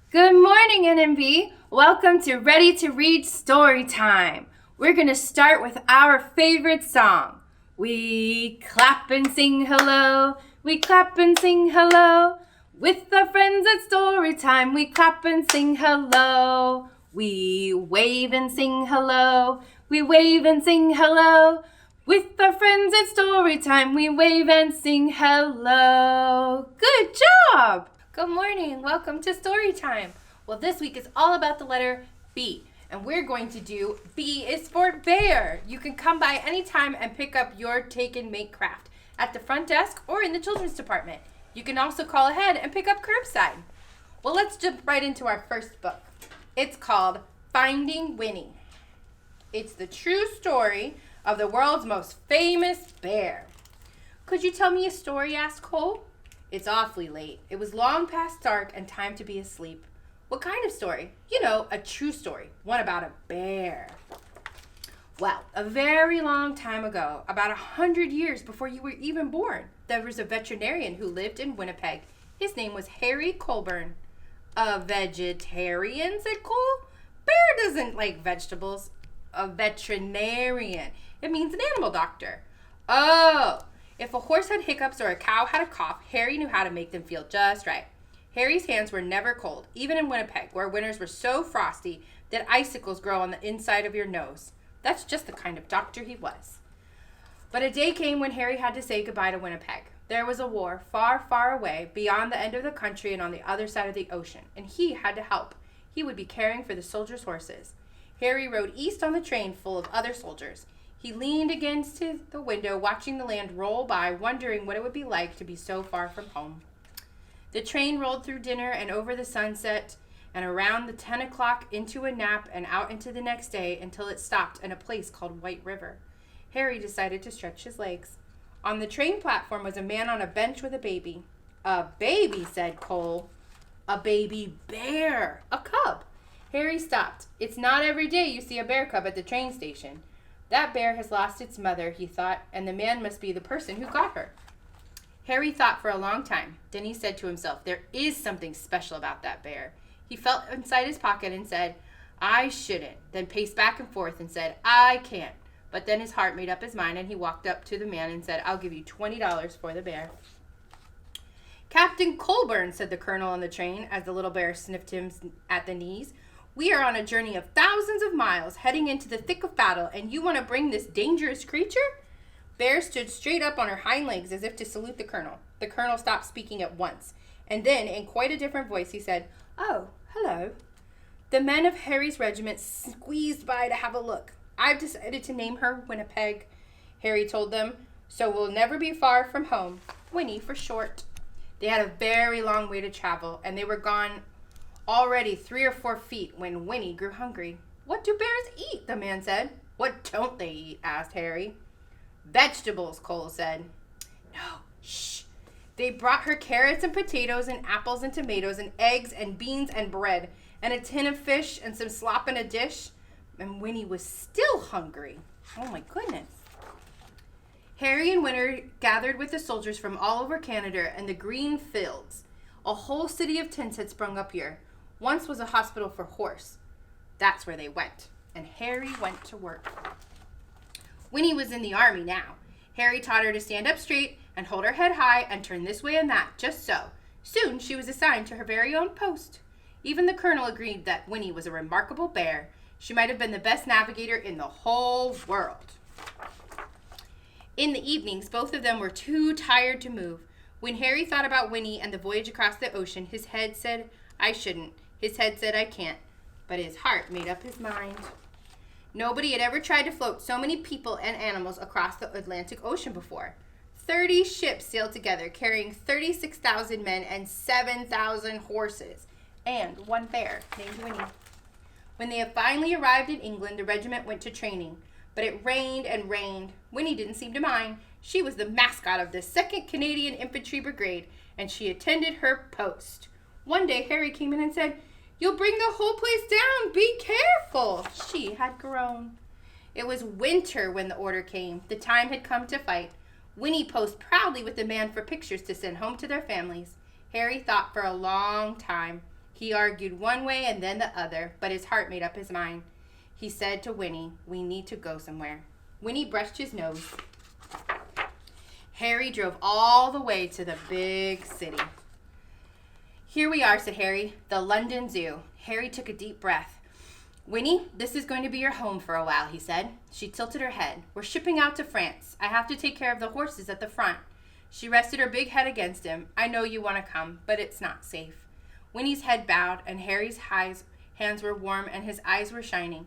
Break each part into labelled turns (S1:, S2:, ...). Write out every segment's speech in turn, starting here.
S1: Good morning, NMB. Welcome to Ready to Read Storytime. We're going to start with our favorite song. We clap and sing hello. We clap and sing hello. With our friends at Storytime, we clap and sing hello. We wave and sing hello. We wave and sing hello. With our friends at Storytime, we wave and sing hello. Good job! Good morning. Welcome to Storytime. Well, this week is all about the letter B, and we're going to do B is for bear. You can come by anytime and pick up your take and make craft at the front desk or in the children's department. You can also call ahead and pick up curbside. Well, let's jump right into our first book. It's called Finding Winnie. It's the true story of the world's most famous bear. Could you tell me a story? Asked Cole. It's awfully late. It was long past dark and time to be asleep. What kind of story? You know, a true story. One about a bear. Well, a very long time ago, about 100 years before you were even born, there was a veterinarian who lived in Winnipeg. His name was Harry Colburn. A vegetarian, said Cole. Bear doesn't like vegetables. A veterinarian. It means an animal doctor. Oh, if a horse had hiccups or a cow had a cough, Harry knew how to make them feel just right. Harry's hands were never cold, even in Winnipeg, where winters were so frosty that icicles grow on the inside of your nose. That's just the kind of doctor he was. But a day came when Harry had to say goodbye to Winnipeg. There was a war far, far away, beyond the end of the country and on the other side of the ocean, and he had to help. He would be caring for the soldiers' horses. Harry rode east on the train full of other soldiers. He leaned against the window, watching the land roll by, wondering what it would be like to be so far from home. The train rolled through dinner and over the sunset and around the 10 o'clock into a nap and out into the next day until it stopped in a place called White River. Harry decided to stretch his legs. On the train platform was a man on a bench with a baby. A baby, said Cole. A baby bear. A cub. Harry stopped. It's not every day you see a bear cub at the train station. That bear has lost its mother, he thought, and the man must be the person who got her. Harry thought for a long time. Then he said to himself, there is something special about that bear. He felt inside his pocket and said, I shouldn't. Then paced back and forth and said, I can't. But then his heart made up his mind and he walked up to the man and said, I'll give you $20 for the bear. Captain Colburn, said the colonel on the train as the little bear sniffed him at the knees. We are on a journey of thousands of miles, heading into the thick of battle, and you want to bring this dangerous creature? Bear stood straight up on her hind legs as if to salute the colonel. The colonel stopped speaking at once, and then, in quite a different voice, he said, Oh, hello. The men of Harry's regiment squeezed by to have a look. I've decided to name her Winnipeg, Harry told them, so we'll never be far from home. Winnie for short. They had a very long way to travel, and they were gone already 3 or 4 feet when Winnie grew hungry. What do bears eat? The man said. What don't they eat? Asked Harry. Vegetables, Cole said. No, shh. They brought her carrots and potatoes and apples and tomatoes and eggs and beans and bread and a tin of fish and some slop in a dish. And Winnie was still hungry. Oh my goodness. Harry and Winter gathered with the soldiers from all over Canada and the green fields. A whole city of tents had sprung up here. Once was a hospital for horse. That's where they went. And Harry went to work. Winnie was in the army now. Harry taught her to stand up straight and hold her head high and turn this way and that, just so. Soon she was assigned to her very own post. Even the colonel agreed that Winnie was a remarkable bear. She might have been the best navigator in the whole world. In the evenings, both of them were too tired to move. When Harry thought about Winnie and the voyage across the ocean, his head said, I shouldn't. His head said, I can't. But his heart made up his mind. Nobody had ever tried to float so many people and animals across the Atlantic Ocean before. 30 ships sailed together, carrying 36,000 men and 7,000 horses, and one bear named Winnie. When they had finally arrived in England, the regiment went to training. But it rained and rained. Winnie didn't seem to mind. She was the mascot of the 2nd Canadian Infantry Brigade, and she attended her post. One day, Harry came in and said, You'll bring the whole place down. Be careful. She had grown. It was winter when the order came. The time had come to fight. Winnie posed proudly with the man for pictures to send home to their families. Harry thought for a long time. He argued one way and then the other, but his heart made up his mind. He said to Winnie, "We need to go somewhere." Winnie brushed his nose. Harry drove all the way to the big city. "Here we are," said Harry, "the London Zoo." Harry took a deep breath. "Winnie, this is going to be your home for a while," he said. She tilted her head. "We're shipping out to France. I have to take care of the horses at the front." She rested her big head against him. "I know you want to come, but it's not safe." Winnie's head bowed, and Harry's hands were warm and his eyes were shining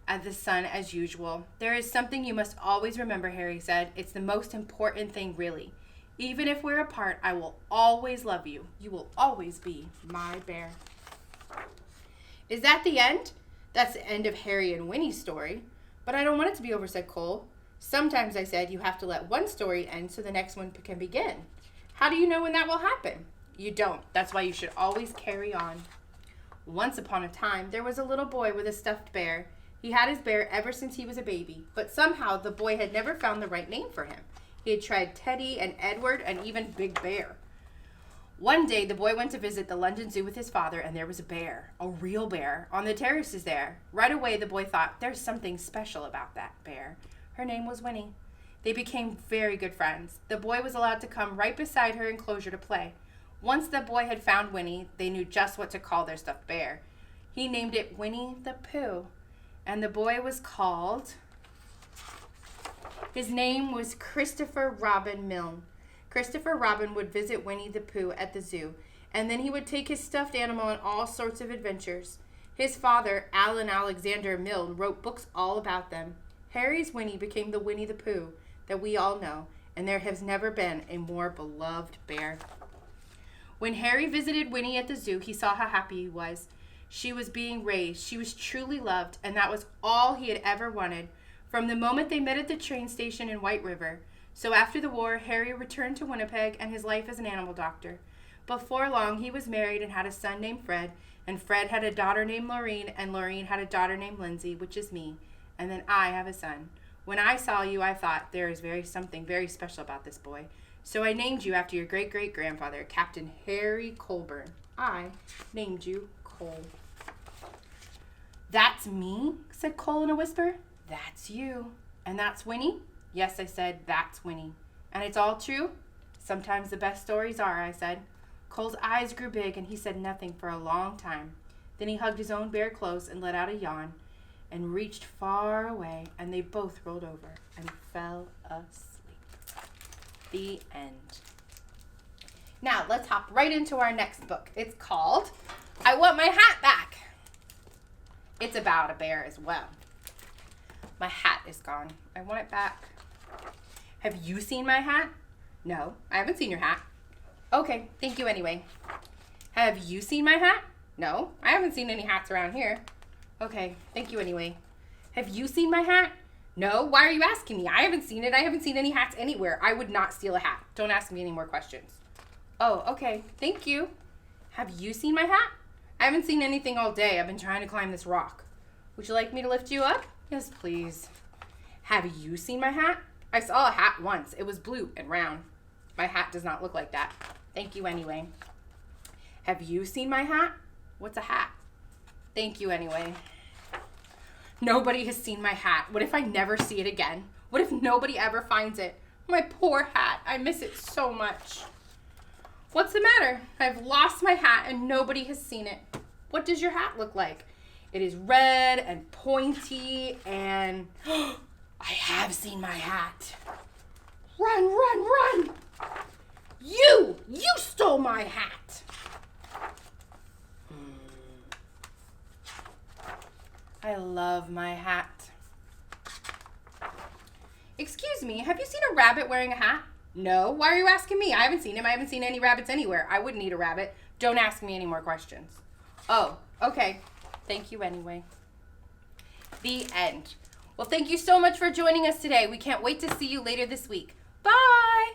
S1: at the sun as usual. "There is something you must always remember," Harry said. "It's the most important thing, really. Even if we're apart, I will always love you. You will always be my bear." "Is that the end?" "That's the end of Harry and Winnie's story." "But I don't want it to be over," said Cole. "Sometimes," I said, "you have to let one story end so the next one can begin." "How do you know when that will happen?" "You don't. That's why you should always carry on." Once upon a time, there was a little boy with a stuffed bear. He had his bear ever since he was a baby, but somehow the boy had never found the right name for him. He had tried Teddy and Edward and even Big Bear. One day, the boy went to visit the London Zoo with his father, and there was a bear, a real bear, on the terraces there. Right away, the boy thought, "There's something special about that bear." Her name was Winnie. They became very good friends. The boy was allowed to come right beside her enclosure to play. Once the boy had found Winnie, they knew just what to call their stuffed bear. He named it Winnie the Pooh, and the boy was called... His name was Christopher Robin Milne. Christopher Robin would visit Winnie the Pooh at the zoo, and then he would take his stuffed animal on all sorts of adventures. His father, Alan Alexander Milne, wrote books all about them. Harry's Winnie became the Winnie the Pooh that we all know, and there has never been a more beloved bear. When Harry visited Winnie at the zoo, he saw how happy he was. She was being raised. She was truly loved, and that was all he had ever wanted, from the moment they met at the train station in White River. So after the war, Harry returned to Winnipeg and his life as an animal doctor. Before long, he was married and had a son named Fred, and Fred had a daughter named Laureen, and Laureen had a daughter named Lindsay, which is me, and then I have a son. When I saw you, I thought, there is something very special about this boy. So I named you after your great-great-grandfather, Captain Harry Colburn. I named you Cole. "That's me?" said Cole in a whisper. "That's you." "And that's Winnie?" "Yes," I said, "that's Winnie." "And it's all true?" "Sometimes the best stories are," I said. Cole's eyes grew big, and he said nothing for a long time. Then he hugged his own bear close and let out a yawn and reached far away, and they both rolled over and fell asleep. The end. Now, let's hop right into our next book. It's called I Want My Hat Back. It's about a bear as well. My hat is gone. I want it back. Have you seen my hat? No, I haven't seen your hat. Okay, thank you anyway. Have you seen my hat? No, I haven't seen any hats around here. Okay, thank you anyway. Have you seen my hat? No, why are you asking me? I haven't seen it. I haven't seen any hats anywhere. I would not steal a hat. Don't ask me any more questions. Oh, okay, thank you. Have you seen my hat? I haven't seen anything all day. I've been trying to climb this rock. Would you like me to lift you up? Yes, please. Have you seen my hat? I saw a hat once. It was blue and round. My hat does not look like that. Thank you anyway. Have you seen my hat? What's a hat? Thank you anyway. Nobody has seen my hat. What if I never see it again? What if nobody ever finds it? My poor hat. I miss it so much. What's the matter? I've lost my hat and nobody has seen it. What does your hat look like? It is red and pointy and... I have seen my hat. Run, run, run! You stole my hat. I love my hat. Excuse me, have you seen a rabbit wearing a hat? No, why are you asking me? I haven't seen him. I haven't seen any rabbits anywhere. I wouldn't eat a rabbit. Don't ask me any more questions. Oh, okay. Thank you anyway. The end. Well, thank you so much for joining us today. We can't wait to see you later this week. Bye!